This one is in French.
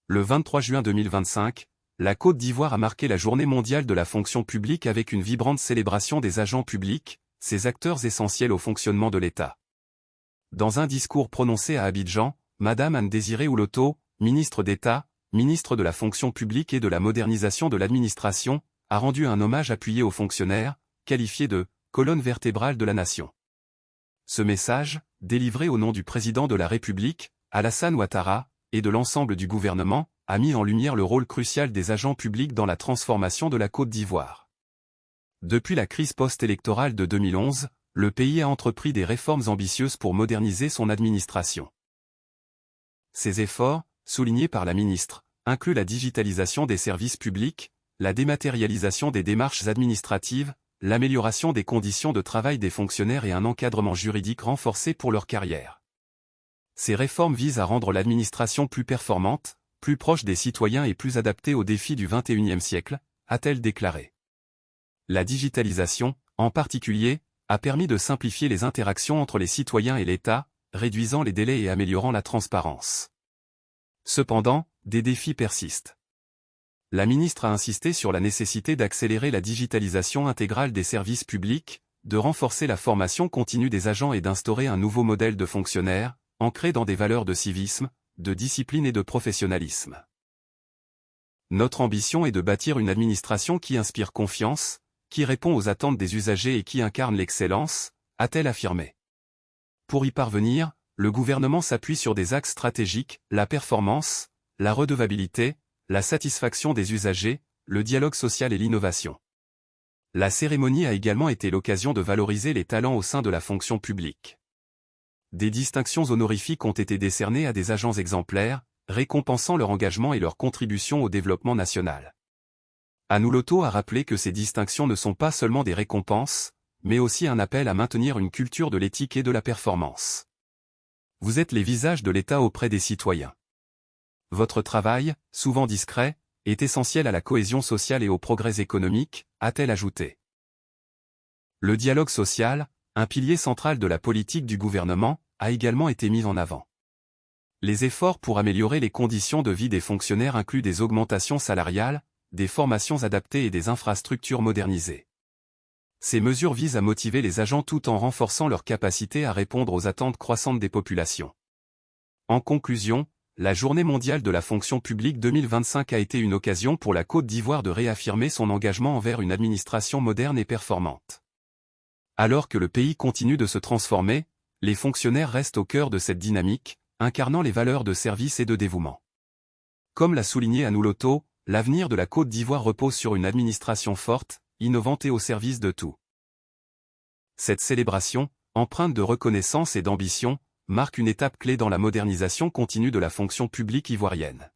Le 23 juin 2025, la Côte d'Ivoire a marqué la Journée mondiale de la fonction publique avec une vibrante célébration des agents publics, ces acteurs essentiels au fonctionnement de l'État. Dans un discours prononcé à Abidjan, Madame Anne-Désirée Ouloto, ministre d'État, ministre de la fonction publique et de la modernisation de l'administration, a rendu un hommage appuyé aux fonctionnaires, qualifiés de « colonne vertébrale de la nation ». Ce message, délivré au nom du président de la République, Alassane Ouattara, et de l'ensemble du gouvernement, a mis en lumière le rôle crucial des agents publics dans la transformation de la Côte d'Ivoire. Depuis la crise post-électorale de 2011, le pays a entrepris des réformes ambitieuses pour moderniser son administration. Ces efforts, soulignés par la ministre, incluent la digitalisation des services publics, la dématérialisation des démarches administratives, l'amélioration des conditions de travail des fonctionnaires et un encadrement juridique renforcé pour leur carrière. Ces réformes visent à rendre l'administration plus performante, plus proche des citoyens et plus adaptée aux défis du XXIe siècle, a-t-elle déclaré. La digitalisation, en particulier, a permis de simplifier les interactions entre les citoyens et l'État, réduisant les délais et améliorant la transparence. Cependant, des défis persistent. La ministre a insisté sur la nécessité d'accélérer la digitalisation intégrale des services publics, de renforcer la formation continue des agents et d'instaurer un nouveau modèle de fonctionnaire, ancré dans des valeurs de civisme, de discipline et de professionnalisme. Notre ambition est de bâtir une administration qui inspire confiance, qui répond aux attentes des usagers et qui incarne l'excellence, a-t-elle affirmé. Pour y parvenir, le gouvernement s'appuie sur des axes stratégiques, la performance, la redevabilité, la satisfaction des usagers, le dialogue social et l'innovation. La cérémonie a également été l'occasion de valoriser les talents au sein de la fonction publique. Des distinctions honorifiques ont été décernées à des agents exemplaires, récompensant leur engagement et leur contribution au développement national. Anne Ouloto a rappelé que ces distinctions ne sont pas seulement des récompenses, mais aussi un appel à maintenir une culture de l'éthique et de la performance. Vous êtes les visages de l'État auprès des citoyens. Votre travail, souvent discret, est essentiel à la cohésion sociale et au progrès économique, a-t-elle ajouté. Le dialogue social, un pilier central de la politique du gouvernement, a également été mis en avant. Les efforts pour améliorer les conditions de vie des fonctionnaires incluent des augmentations salariales, des formations adaptées et des infrastructures modernisées. Ces mesures visent à motiver les agents tout en renforçant leur capacité à répondre aux attentes croissantes des populations. En conclusion, la Journée mondiale de la fonction publique 2025 a été une occasion pour la Côte d'Ivoire de réaffirmer son engagement envers une administration moderne et performante. Alors que le pays continue de se transformer, les fonctionnaires restent au cœur de cette dynamique, incarnant les valeurs de service et de dévouement. Comme l'a souligné Anne Ouloto, l'avenir de la Côte d'Ivoire repose sur une administration forte, innovante et au service de tout. Cette célébration, empreinte de reconnaissance et d'ambition, marque une étape clé dans la modernisation continue de la fonction publique ivoirienne.